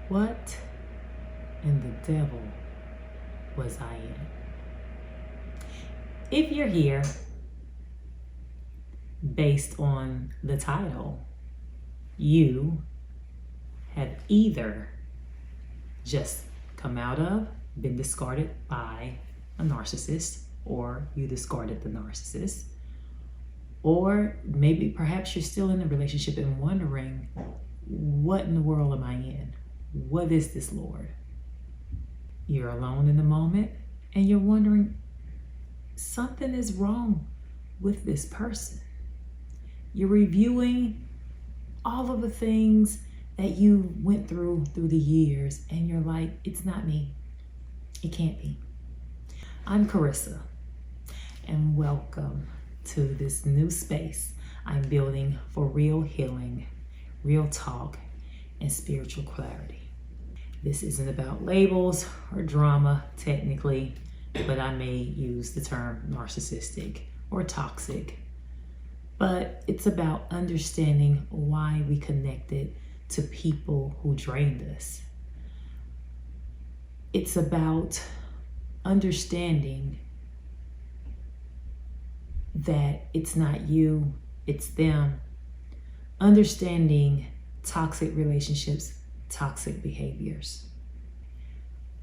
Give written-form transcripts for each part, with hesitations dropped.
What in the devil was I in? If you're here based on the title, you have either just come out of, been discarded by a narcissist, or you discarded the narcissist, or maybe perhaps you're still in a relationship and wondering, what in the world am I in? What is this, Lord? You're alone in the moment and you're wondering, something is wrong with this person. You're reviewing all of the things that you went through the years and you're like, it's not me. It can't be. I'm Carissa, and welcome to this new space I'm building for real healing, real talk, and spiritual clarity. This isn't about labels or drama, technically, but I may use the term narcissistic or toxic. But it's about understanding why we connected to people who drained us. It's about understanding that it's not you, it's them. Understanding toxic relationships, toxic behaviors.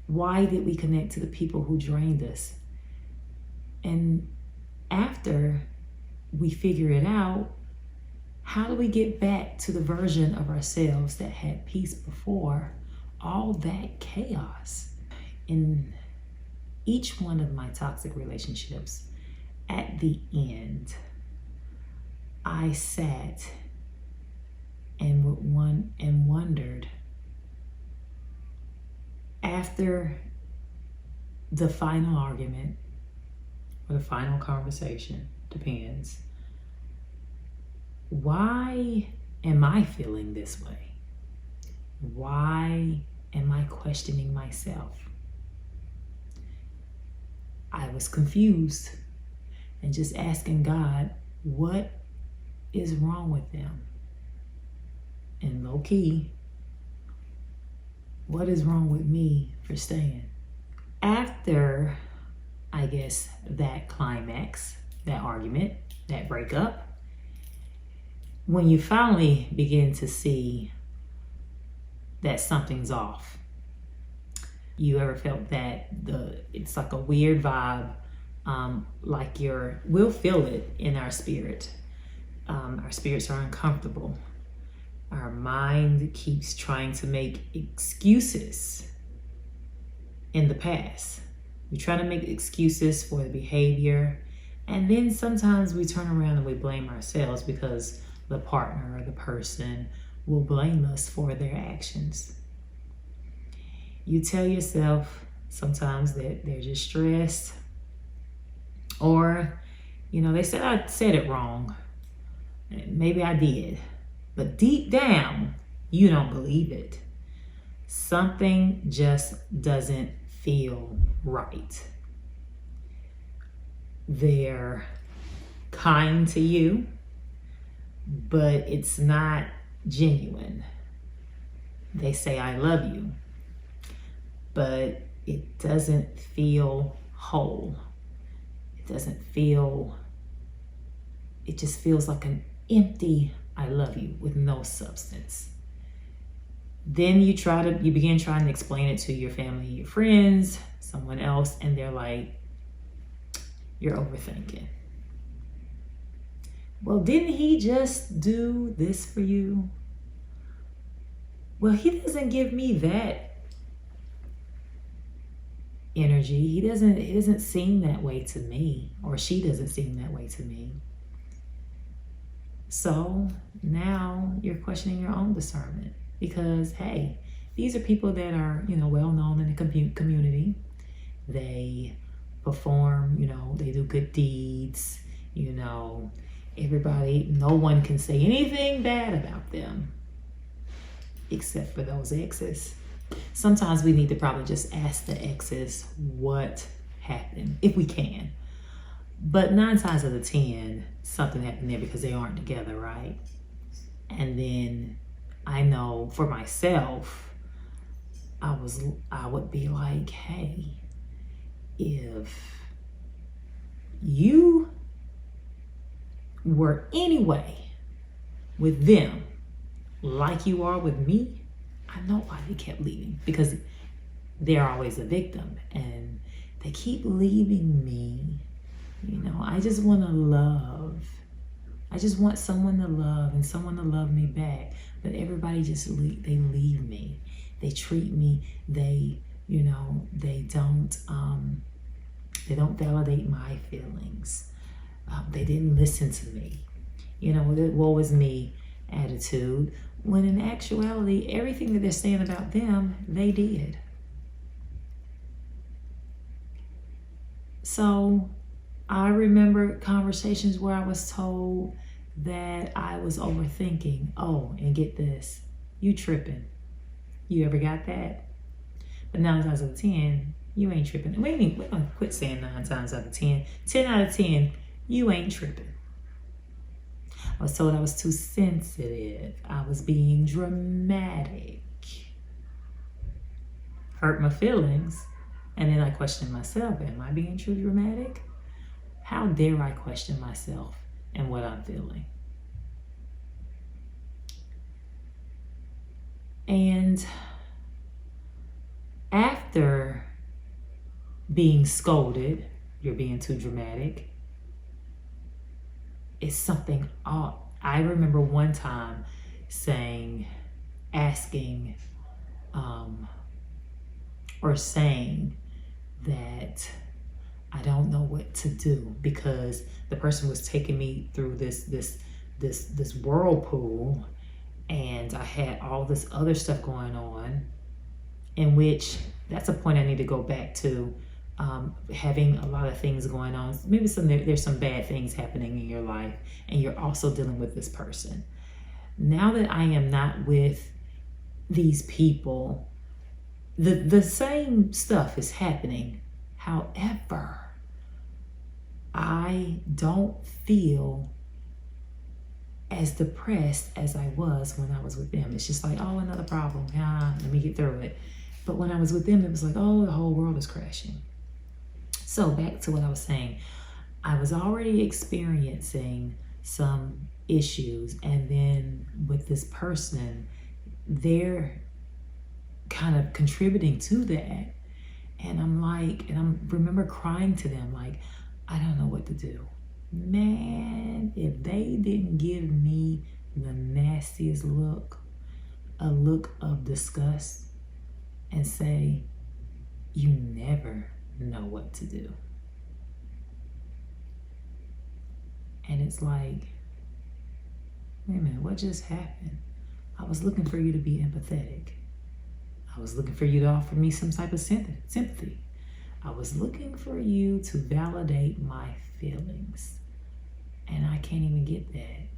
Why did we connect to the people who drained us? And after we figure it out, how do we get back to the version of ourselves that had peace before all that chaos? In each one of my toxic relationships, at the end, I sat and wondered, after the final argument or the final conversation, depends, why am I feeling this way? Why am I questioning myself? I was confused and just asking God, what is wrong with them? And low key, what is wrong with me for staying? After, I guess, that climax, that argument, that breakup, when you finally begin to see that something's off, you ever felt that it's like a weird vibe, like we'll feel it in our spirit. Our spirits are uncomfortable. Our mind keeps trying to make excuses in the past. We try to make excuses for the behavior, and then sometimes we turn around and we blame ourselves because the partner or the person will blame us for their actions. You tell yourself sometimes that they're just stressed, or, they said I said it wrong. Maybe I did, but deep down, you don't believe it. Something just doesn't feel right. They're kind to you, but it's not genuine. They say, I love you, but it doesn't feel whole. It just feels like an empty I love you with no substance. Then you begin trying to explain it to your family, your friends, someone else, and they're like, you're overthinking. Well, didn't he just do this for you? Well, he doesn't give me that energy. He doesn't seem that way to me, or she doesn't seem that way to me. So now you're questioning your own discernment because, hey, these are people that are, well known in the community. They perform, they do good deeds, everybody, no one can say anything bad about them except for those exes. Sometimes we need to probably just ask the exes what happened, if we can. But 9 times out of 10, something happened there because they aren't together, right? And then I know for myself, I would be like, hey, if you were anyway with them like you are with me, I know why they kept leaving, because they're always a victim and they keep leaving me. You know, I just want to love. I just want someone to love and someone to love me back. But everybody just they leave me. They treat me. They, you know, they don't validate my feelings. They didn't listen to me. You know, the woe is me attitude. When in actuality, everything that they're saying about them, they did. So I remember conversations where I was told that I was overthinking. Oh, and get this, you tripping. You ever got that? But 9 times out of 10, you ain't tripping. We're gonna quit saying 9 times out of 10. 10 out of 10, you ain't tripping. I was told I was too sensitive. I was being dramatic. Hurt my feelings. And then I questioned myself. Am I being too dramatic? How dare I question myself and what I'm feeling? And after being scolded, you're being too dramatic, it's something off. I remember one time asking that I don't know what to do, because the person was taking me through this whirlpool, and I had all this other stuff going on, in which that's a point I need to go back to. Having a lot of things going on. Maybe there's some bad things happening in your life, and you're also dealing with this person. Now that I am not with these people, the same stuff is happening. However, I don't feel as depressed as I was when I was with them. It's just like, oh, another problem. Let me get through it. But when I was with them, it was like, oh, the whole world is crashing. So back to what I was saying, I was already experiencing some issues, and then with this person, they're kind of contributing to that. And I'm like, and I remember crying to them, like, I don't know what to do. Man, if they didn't give me the nastiest look, a look of disgust, and say, you never know what to do. And it's like, wait a minute, what just happened? I was looking for you to be empathetic. I was looking for you to offer me some type of sympathy. I was looking for you to validate my feelings. And I can't even get that.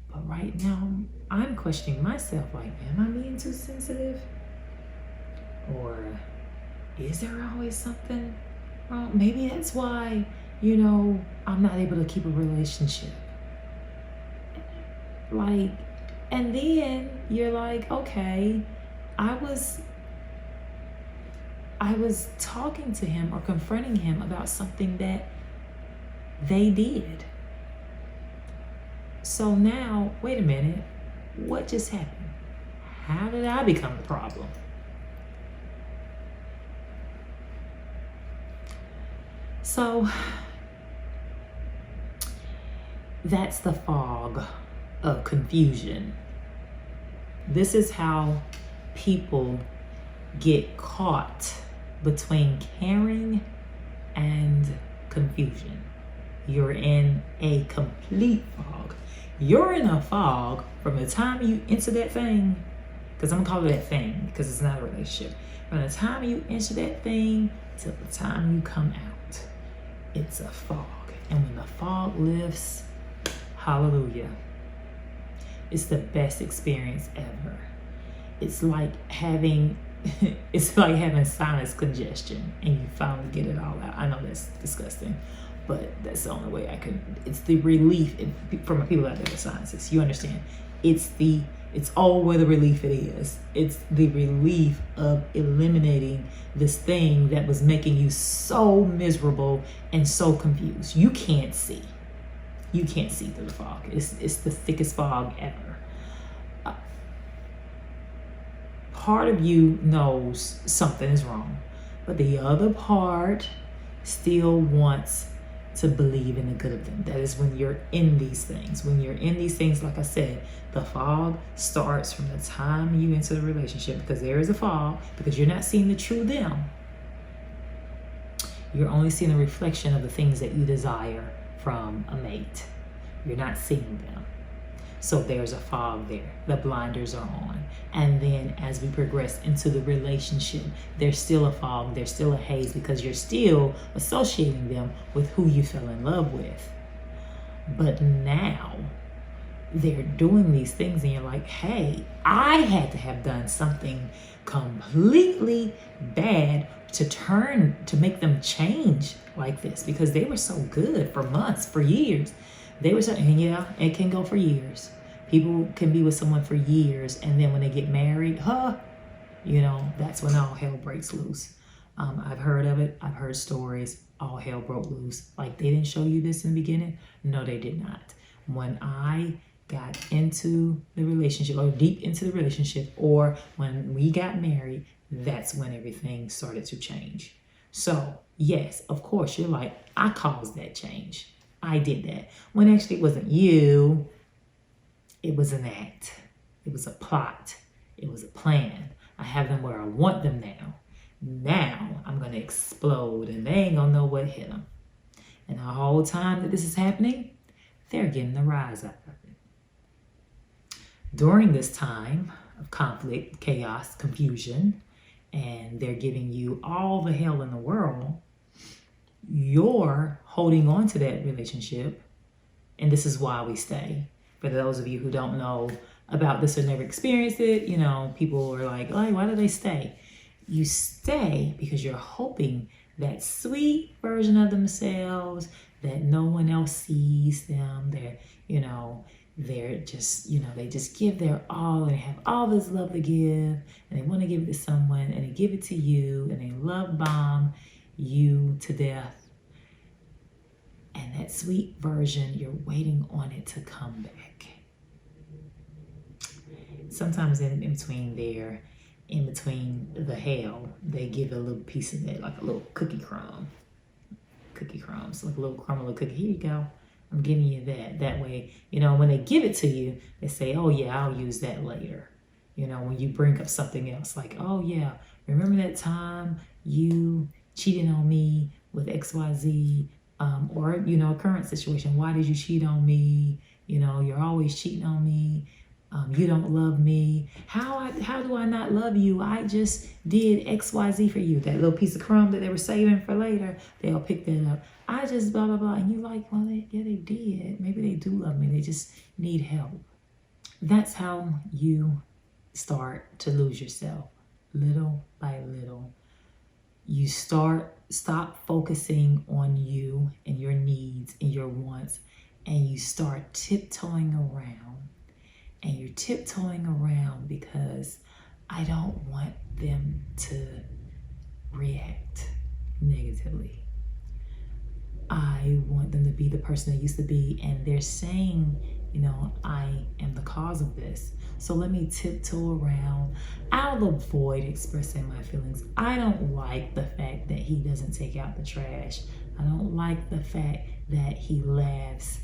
But right now, I'm questioning myself, like, am I being too sensitive? Or is there always something wrong? Maybe that's why, I'm not able to keep a relationship. Like, and then you're like, okay, I was talking to him or confronting him about something that they did. So now, wait a minute, what just happened? How did I become the problem? So that's the fog of confusion. This is how people get caught between caring and confusion. You're in a complete fog. You're in a fog from the time you enter that thing, because I'm gonna call it that thing because it's not a relationship. From the time you enter that thing till the time you come out, it's a fog. And when the fog lifts, hallelujah, it's the best experience ever. It's like having sinus congestion and you finally get it all out. I know that's disgusting, but that's the only way I could. It's the relief from people out there with sinuses. You understand? It's the It's all where the relief it is. It's the relief of eliminating this thing that was making you so miserable and so confused. You can't see. You can't see through the fog. It's the thickest fog ever. Part of you knows something is wrong, but the other part still wants to believe in the good of them. That is when you're in these things. When you're in these things, like I said, the fog starts from the time you enter the relationship, because there is a fog, because you're not seeing the true them. You're only seeing a reflection of the things that you desire from a mate. You're not seeing them. So there's a fog there. The blinders are on. And then as we progress into the relationship, there's still a fog, there's still a haze, because you're still associating them with who you fell in love with. But now they're doing these things and you're like, hey, I had to have done something completely bad to make them change like this, because they were so good for months, for years. They were so, and yeah, it can go for years. People can be with someone for years, and then when they get married, that's when all hell breaks loose. I've heard of it. I've heard stories. All hell broke loose. Like, they didn't show you this in the beginning? No, they did not. When I got into the relationship, or deep into the relationship, or when we got married, that's when everything started to change. So, yes, of course, you're like, I caused that change. I did that. When actually it wasn't you. It was an act. It was a plot. It was a plan. I have them where I want them now. Now I'm going to explode and they ain't going to know what hit them. And the whole time that this is happening, they're getting the rise out of it. During this time of conflict, chaos, confusion, and they're giving you all the hell in the world, you're holding on to that relationship. And this is why we stay. For those of you who don't know about this or never experienced it, people are like, oh, why do they stay? You stay because you're hoping that sweet version of themselves that no one else sees them. They're just, they just give their all and have all this love to give, and they want to give it to someone, and they give it to you, and they love bomb you to death. And that sweet version, you're waiting on it to come back. Sometimes in between the hell, they give a little piece of that, like a little cookie crumbs, like a little crumb, a little cookie. Here you go. I'm giving you that. That way, when they give it to you, they say, oh yeah, I'll use that later. When you bring up something else, like, oh yeah, remember that time you cheated on me with XYZ? Or, a current situation. Why did you cheat on me? You're always cheating on me. You don't love me. How do I not love you? I just did XYZ for you. That little piece of crumb that they were saving for later, they'll pick that up. I just blah, blah, blah. And you're like, well, they did. Maybe they do love me. They just need help. That's how you start to lose yourself, little by little. You stop focusing on you and your needs and your wants, and you start tiptoeing around. And you're tiptoeing around because I don't want them to react negatively. I want them to be the person they used to be, and they're saying, I am the cause of this. So let me tiptoe around. I'll avoid expressing my feelings. I don't like the fact that he doesn't take out the trash. I don't like the fact that he laughs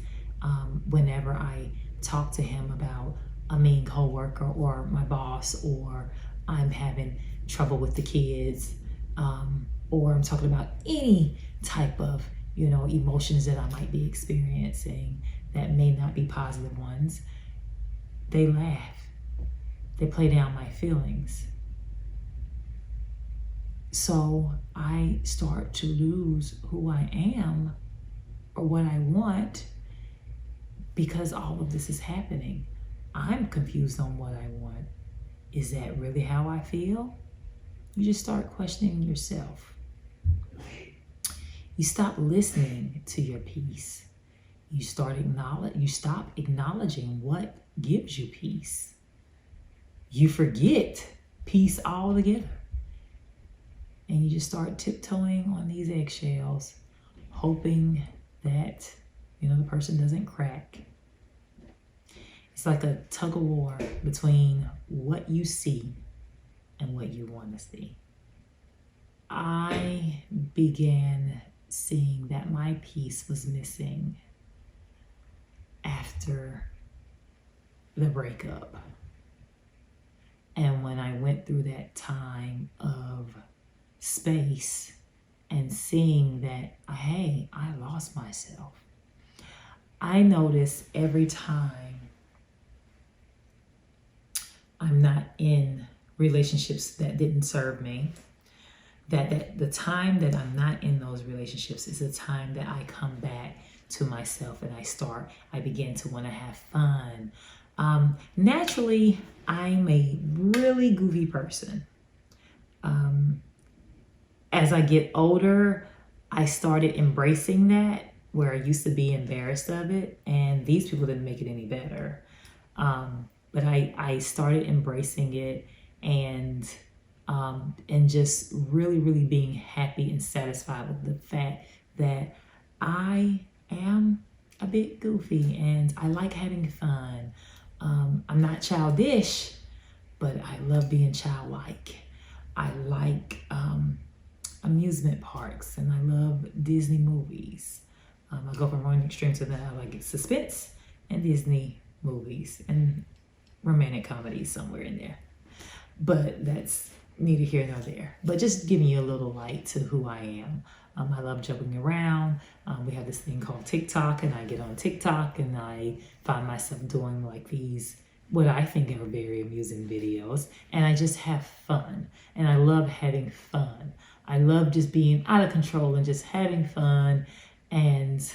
whenever I talk to him about a mean coworker or my boss, or I'm having trouble with the kids, or I'm talking about any type of, emotions that I might be experiencing that may not be positive ones. They laugh. They play down my feelings. So I start to lose who I am or what I want because all of this is happening. I'm confused on what I want. Is that really how I feel? You just start questioning yourself. You stop listening to your peace. You stop acknowledging what gives you peace. you forget peace altogether. And you just start tiptoeing on these eggshells, hoping that, the person doesn't crack. It's like a tug of war between what you see and what you want to see. I began seeing that my peace was missing after the breakup. And when I went through that time of space and seeing that, hey, I lost myself, I notice every time I'm not in relationships that didn't serve me, that the time that I'm not in those relationships is the time that I come back to myself and I begin to want to have fun. Naturally, I'm a really goofy person. As I get older, I started embracing that, where I used to be embarrassed of it, and these people didn't make it any better. But I started embracing it and just really, really being happy and satisfied with the fact that I am a bit goofy and I like having fun. I'm not childish, but I love being childlike. I like amusement parks and I love Disney movies. I go from one extreme to the other. I like suspense and Disney movies and romantic comedies somewhere in there. But that's neither here nor there. But just giving you a little light to who I am. I love joking around. We have this thing called TikTok, and I get on TikTok and I find myself doing like these, what I think are very amusing videos, and I just have fun. And I love having fun. I love just being out of control and just having fun and,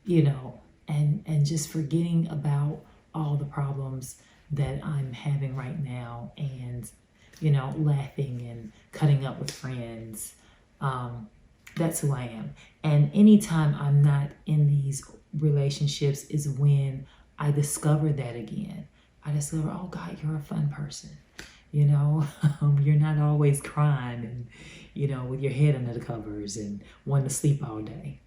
and just forgetting about all the problems that I'm having right now and, laughing and cutting up with friends. That's who I am. And anytime I'm not in these relationships is when I discover that again. I discover, oh God, you're a fun person. You're not always crying and, with your head under the covers and wanting to sleep all day.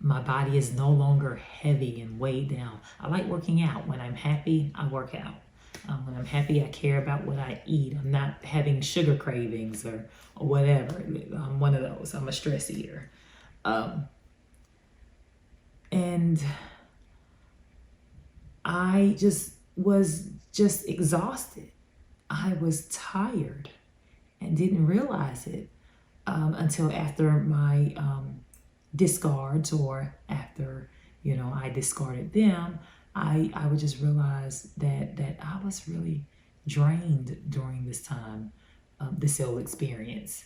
My body is no longer heavy and weighed down. I like working out. When I'm happy, I work out. When I'm happy, I care about what I eat. I'm not having sugar cravings or whatever. I'm one of those. I'm a stress eater. And I was exhausted. I was tired and didn't realize it until after my discards, or after, I discarded them. I would just realize that I was really drained during this time, this whole experience.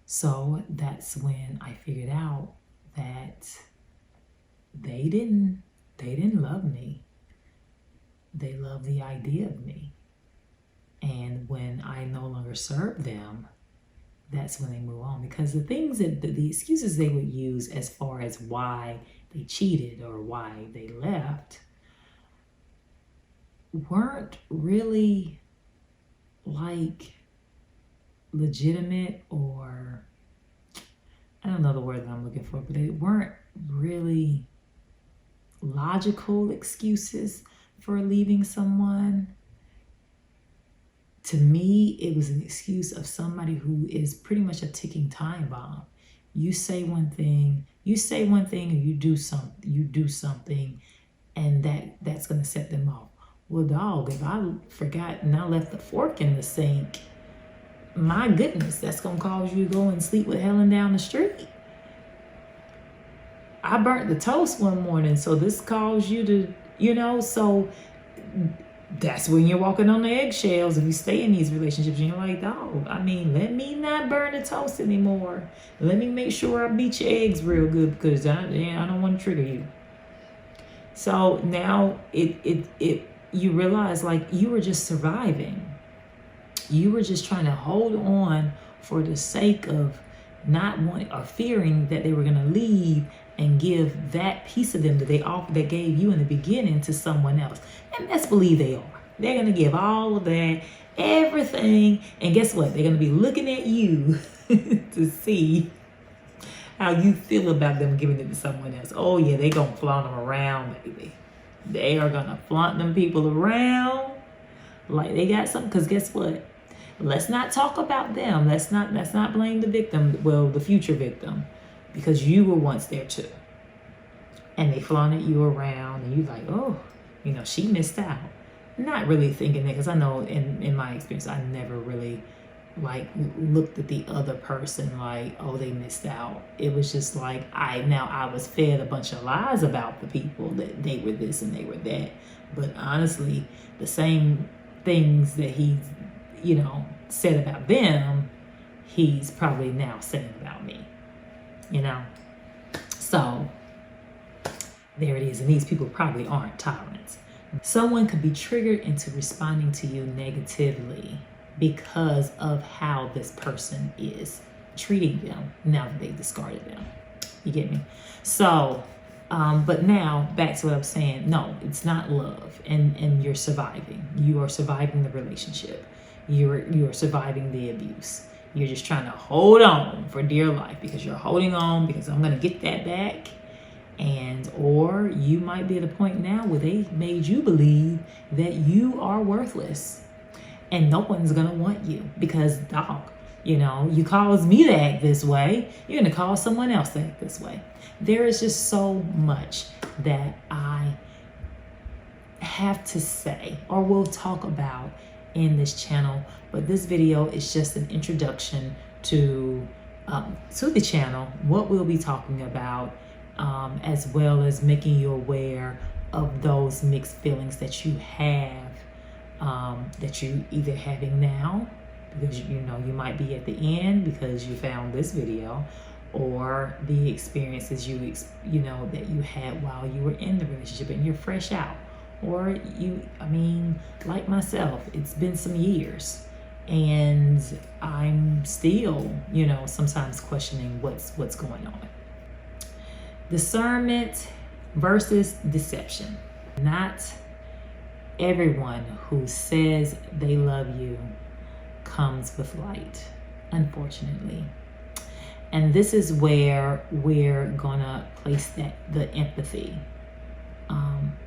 So that's when I figured out that they didn't love me. They loved the idea of me. And when I no longer served them, that's when they move on. Because the things that the excuses they would use as far as why they cheated or why they left weren't really like legitimate, or I don't know the word that I'm looking for, but they weren't really logical excuses for leaving someone. To me, it was an excuse of somebody who is pretty much a ticking time bomb. You say one thing, and you do something, and that's gonna set them off. Well, dog, if I forgot and I left the fork in the sink, my goodness, that's gonna cause you to go and sleep with Helen down the street. I burnt the toast one morning, so this caused you to, so that's when you're walking on the eggshells if you stay in these relationships and you're like, dog, let me not burn the toast anymore. Let me make sure I beat your eggs real good because I don't want to trigger you. So now you realize like you were just surviving. You were just trying to hold on for the sake of not wanting or fearing that they were going to leave and give that piece of them that they gave you in the beginning to someone else. And let's believe they are. They're going to give all of that, everything. And guess what? They're going to be looking at you to see how you feel about them giving it to someone else. Oh, yeah, they're going to flaunt them around, baby. They are going to flaunt them people around like they got something. Because guess what? Let's not talk about them. Let's not blame the victim, well, the future victim, because you were once there too. And they flaunted you around, and you're like, oh, you know, she missed out. Not really thinking that, because I know in my experience, I never really like looked at the other person like, oh, they missed out. It was just like, I was fed a bunch of lies about the people, that they were this and they were that. But honestly, the same things that he's, you know, said about them, he's probably now saying about me, you know? So there it is. And these people probably aren't tolerant. Someone could be triggered into responding to you negatively because of how this person is treating them now that they've discarded them. You get me? So, but now back to what I'm saying. No, it's not love, and you're surviving. You are surviving the relationship. You are surviving the abuse. You're just trying to hold on for dear life because you're holding on because I'm gonna get that back. And or you might be at a point now where they made you believe that you are worthless and no one's gonna want you because, dog, you know, you caused me to act this way, you're gonna cause someone else to act this way. There is just so much that I have to say or will talk about in this channel, but this video is just an introduction to the channel, what we'll be talking about, as well as making you aware of those mixed feelings that you have, that you either having now, because you know you might be at the end because you found this video, or the experiences you know that you had while you were in the relationship and you're fresh out, or I mean, like myself, it's been some years and I'm still, you know, sometimes questioning what's going on. Discernment versus deception. Not everyone who says they love you comes with light, unfortunately. And this is where we're gonna place the empathy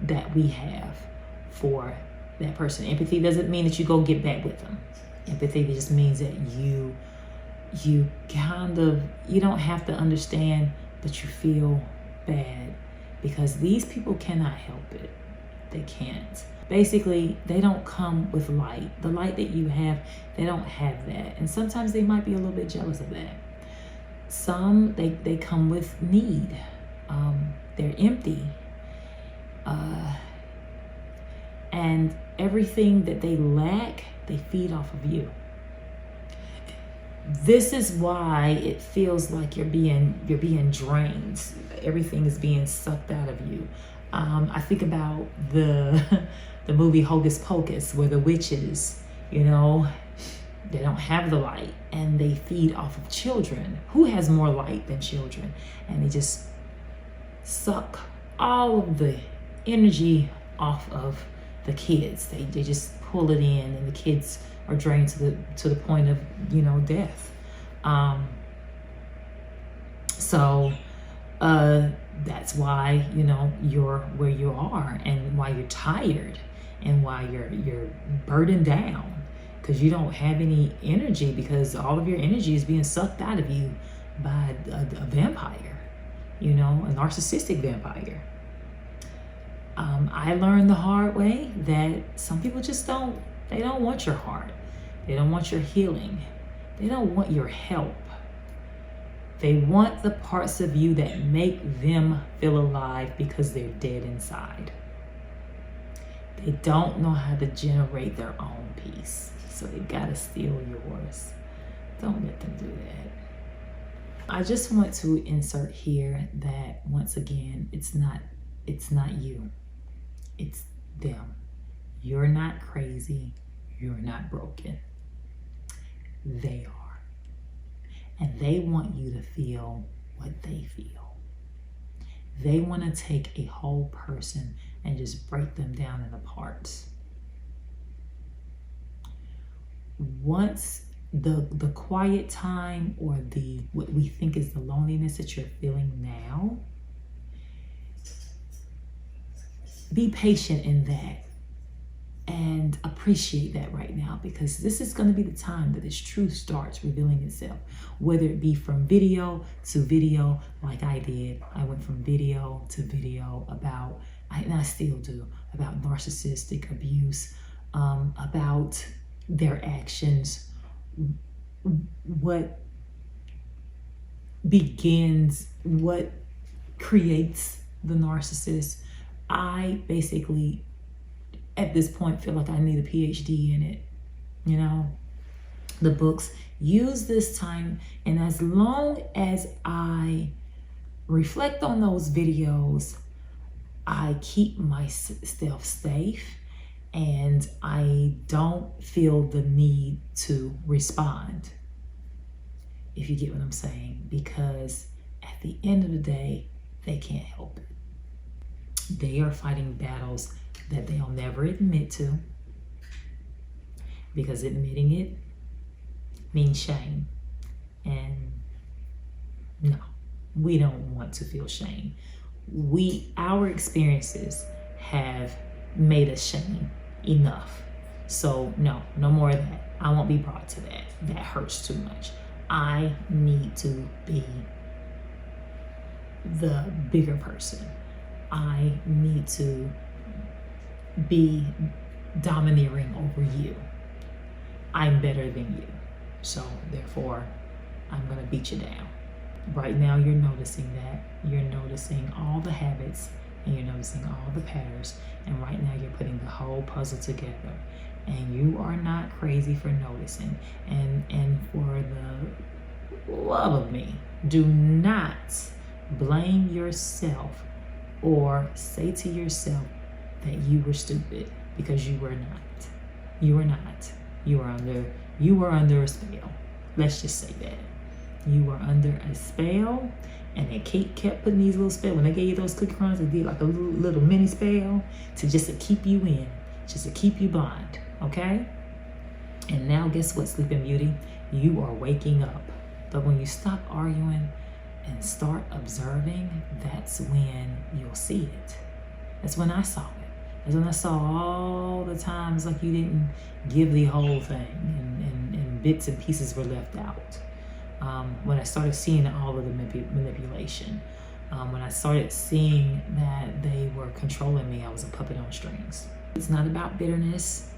that we have for that person. Empathy doesn't mean that you go get back with them. Empathy just means that you don't have to understand, but you feel bad because these people cannot help it. They can't. Basically, they don't come with light. The light that you have, they don't have that. And sometimes they might be a little bit jealous of that. Some, they come with need. They're empty. And everything that they lack, they feed off of you. This is why it feels like you're being drained. Everything is being sucked out of you. I think about the movie Hocus Pocus, where the witches, you know, they don't have the light and they feed off of children. Who has more light than children? And they just suck all of the energy off of the kids. They just pull it in, and the kids are drained to the point of, you know, death. So that's why, you know, you're where you are, and why you're tired, and why you're burdened down, because you don't have any energy, because all of your energy is being sucked out of you by a vampire, you know, a narcissistic vampire. I learned the hard way that some people just don't want your heart. They don't want your healing. They don't want your help. They want the parts of you that make them feel alive because they're dead inside. They don't know how to generate their own peace, so they gotta steal yours. Don't let them do that. I just want to insert here that, once again, it's not you. It's them. You're not crazy. You're not broken. They are. And they want you to feel what they feel. They want to take a whole person and just break them down into parts. once the quiet time or what we think is the loneliness that you're feeling now, be patient in that and appreciate that right now, because this is going to be the time that this truth starts revealing itself, whether it be from video to video, like I did. I went from video to video about, and I still do, about narcissistic abuse, about their actions, what creates the narcissist. I basically, at this point, feel like I need a PhD in it. You know, the books. Use this time, and as long as I reflect on those videos, I keep myself safe, and I don't feel the need to respond, if you get what I'm saying, because at the end of the day, they can't help it. They are fighting battles that they'll never admit to, because admitting it means shame. And no, we don't want to feel shame. Our experiences have made us shame enough. So no more of that. I won't be brought to that. That hurts too much. I need to be the bigger person. I need to be domineering over you. I'm better than you. So therefore, I'm going to beat you down. Right now, you're noticing that. You're noticing all the habits, and you're noticing all the patterns. And right now, you're putting the whole puzzle together. And you are not crazy for noticing. And for the love of me, do not blame yourself or say to yourself that you were stupid, because you were not. You were not. You were under a spell. Let's just say that. You were under a spell, and they kept putting these little spells. When they gave you those cookie crumbs, they did like a little mini spell to keep you in, just to keep you blind, okay? And now guess what, Sleeping Beauty? You are waking up. But when you stop arguing and start observing, that's when you'll see it. That's when I saw it. That's when I saw all the times like you didn't give the whole thing, and bits and pieces were left out. When I started seeing all of the manipulation, when I started seeing that they were controlling me, I was a puppet on strings. It's not about bitterness.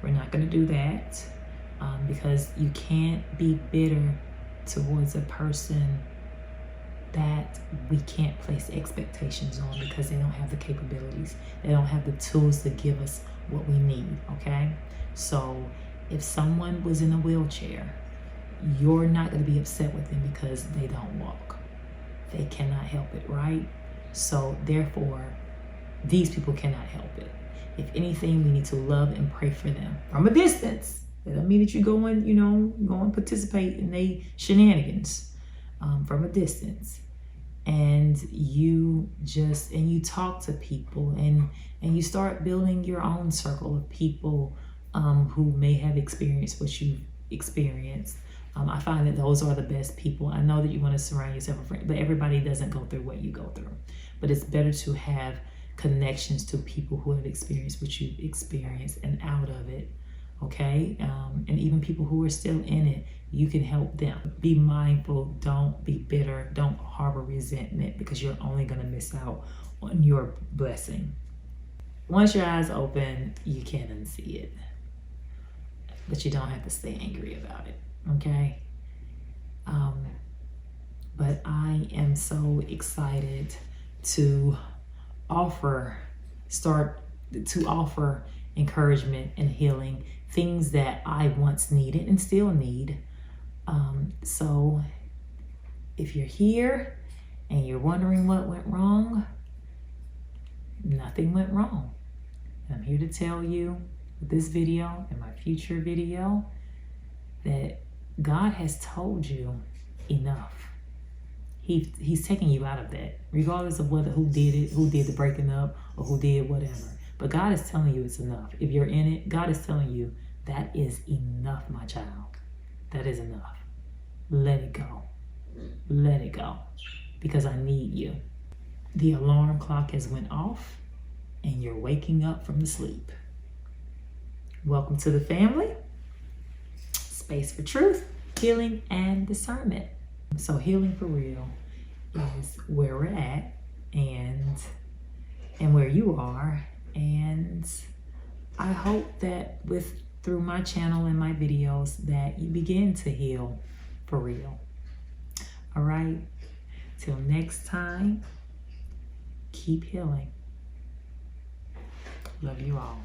We're not going to do that, because you can't be bitter towards a person that we can't place expectations on, because they don't have the capabilities. They don't have the tools to give us what we need, okay? So if someone was in a wheelchair, you're not going to be upset with them because they don't walk. They cannot help it, right? So therefore, these people cannot help it. If anything, we need to love and pray for them from a distance. That doesn't mean that you go and participate in their shenanigans, from a distance. And you talk to people, and you start building your own circle of people who may have experienced what you've experienced. I find that those are the best people. I know that you want to surround yourself with friends, but everybody doesn't go through what you go through. But it's better to have connections to people who have experienced what you've experienced and out of it, okay? And even people who are still in it, you can help them. Be mindful. Don't be bitter. Don't harbor resentment, because you're only going to miss out on your blessing. Once your eyes open, you can unsee it. But you don't have to stay angry about it, okay? But I am so excited to offer encouragement and healing, things that I once needed and still need. So if you're here and you're wondering what went wrong, nothing went wrong. I'm here to tell you with this video and my future video that God has told you enough. He's taking you out of that, regardless of who did the breaking up, or who did whatever. But God is telling you it's enough. If you're in it, God is telling you That is enough, my child. That is enough. Let it go. Let it go. Because I need you. The alarm clock has went off and you're waking up from the sleep. Welcome to the family. Space for truth, healing, and discernment. So healing for real is where we're at and where you are. And I hope that through my channel and my videos that you begin to heal for real. All right. Till next time, keep healing. Love you all.